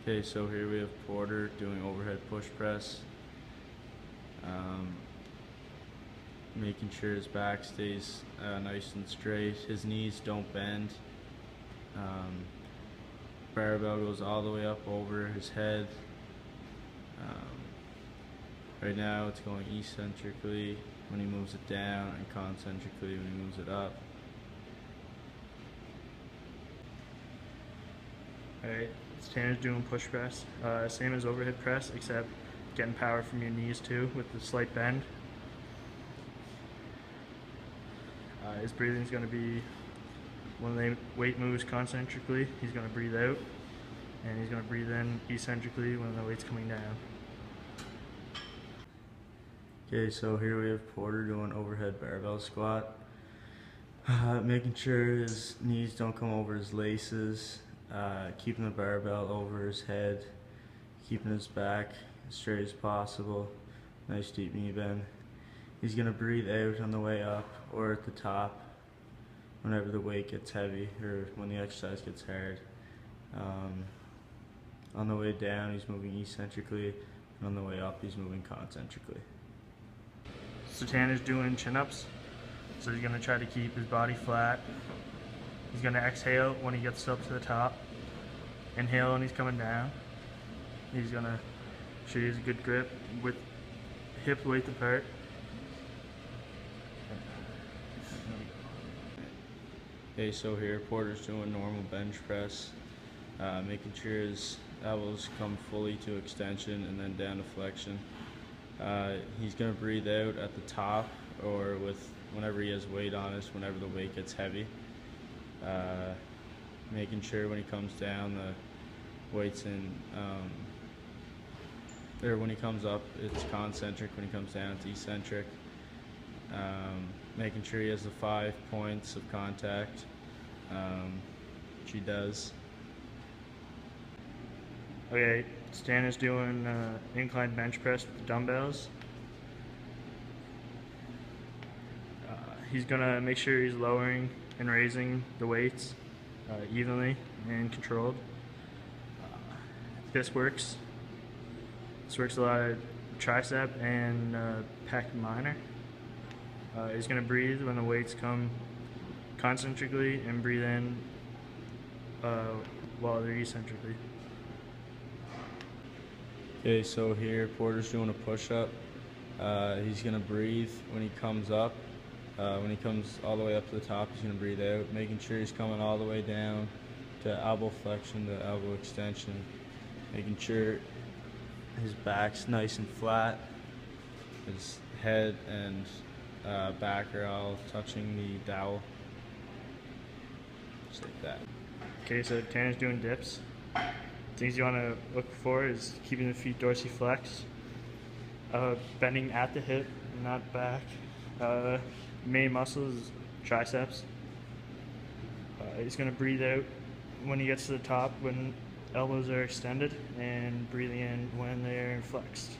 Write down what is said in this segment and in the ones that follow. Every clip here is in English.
Okay, so here we have Porter doing overhead push press, making sure his back stays nice and straight, his knees don't bend. Barbell goes all the way up over his head. Right now it's going eccentrically when he moves it down and concentrically when he moves it up. Alright, Tanner's doing push press. Same as overhead press, except getting power from your knees too with the slight bend. His breathing is going to be, when the weight moves concentrically, he's going to breathe out, and he's going to breathe in eccentrically when the weight's coming down. Okay, so here we have Porter doing overhead barbell squat, making sure his knees don't come over his laces, keeping the barbell over his head, keeping his back as straight as possible, nice deep knee bend. He's going to breathe out on the way up or at the top whenever the weight gets heavy or when the exercise gets hard. On the way down he's moving eccentrically, and on the way up he's moving concentrically. So Tanner's doing chin-ups, so he's going to try to keep his body flat. He's going to exhale when he gets up to the top, inhale when he's coming down. He's going to show you a good grip with hip width apart. Okay, so here Porter's doing normal bench press, making sure his elbows come fully to extension and then down to flexion. He's going to breathe out at the top or with whenever he has weight on us, whenever the weight gets heavy. Making sure when he comes down the weight's in, or when he comes up it's concentric, when he comes down it's eccentric. Making sure he has the 5 points of contact, which he does. Okay, Stan is doing incline bench press with the dumbbells. He's gonna make sure he's lowering and raising the weights evenly and controlled. This works a lot of tricep and pec minor. He's going to breathe when the weights come concentrically and breathe in while they're eccentrically. Okay, so here Porter's doing a push-up. He's going to breathe when he comes up. When he comes all the way up to the top, he's going to breathe out, making sure he's coming all the way down to elbow flexion to elbow extension, making sure his back's nice and flat, his head and back are all touching the dowel, just like that. Okay, so Tanner's doing dips. Things you want to look for is keeping the feet dorsiflex, bending at the hip, not back. Main muscle is triceps. He's going to breathe out when he gets to the top when elbows are extended, and breathing in when they're flexed.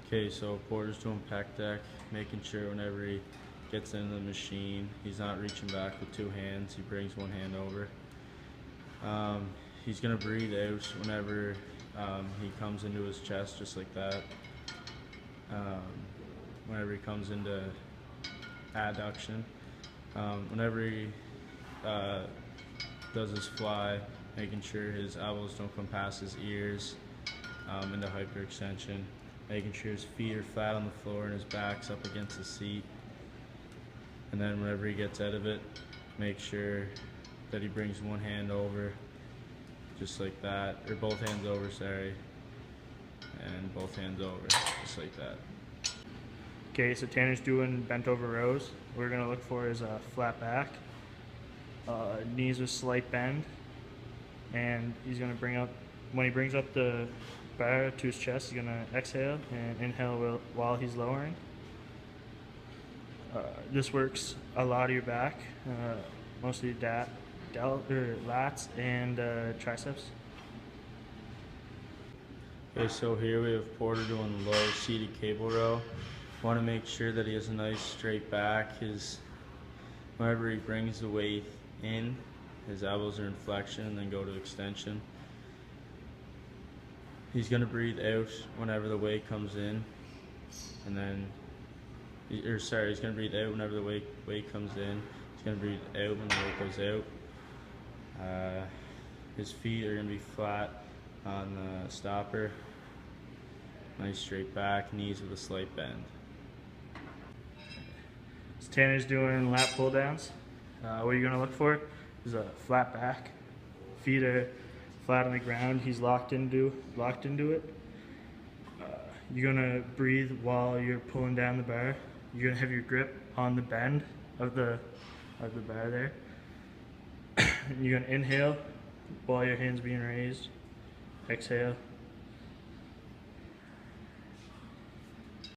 Okay, so Porter's doing pec deck, making sure whenever he gets into the machine, he's not reaching back with 2 hands, he brings 1 hand over. He's going to breathe out whenever he comes into his chest, just like that. Whenever he comes into adduction. Whenever he does his fly, making sure his elbows don't come past his ears into hyperextension, making sure his feet are flat on the floor and his back's up against the seat. And then whenever he gets out of it, make sure that he brings 1 hand over, just like that, or both hands over, sorry, and both hands over, just like that. Okay, so Tanner's doing bent over rows. What we're going to look for is a flat back, knees with slight bend, and he's going to bring up, when he brings up the bar to his chest, he's going to exhale and inhale while he's lowering. This works a lot of your back, mostly lats and triceps. Okay, so here we have Porter doing low seated cable row. Want to make sure that he has a nice straight back. Whenever he brings the weight in, his elbows are in flexion and then go to extension. He's gonna breathe out whenever the weight comes in, and then, he's gonna breathe out whenever the weight comes in. He's gonna breathe out when the weight goes out. His feet are gonna be flat on the stopper. Nice straight back, knees with a slight bend. So Tanner's doing lat pull downs. What you're gonna look for is a flat back. Feet are flat on the ground. He's locked into it. You're gonna breathe while you're pulling down the bar. You're gonna have your grip on the bend of the bar there. You're gonna inhale while your hands being raised. Exhale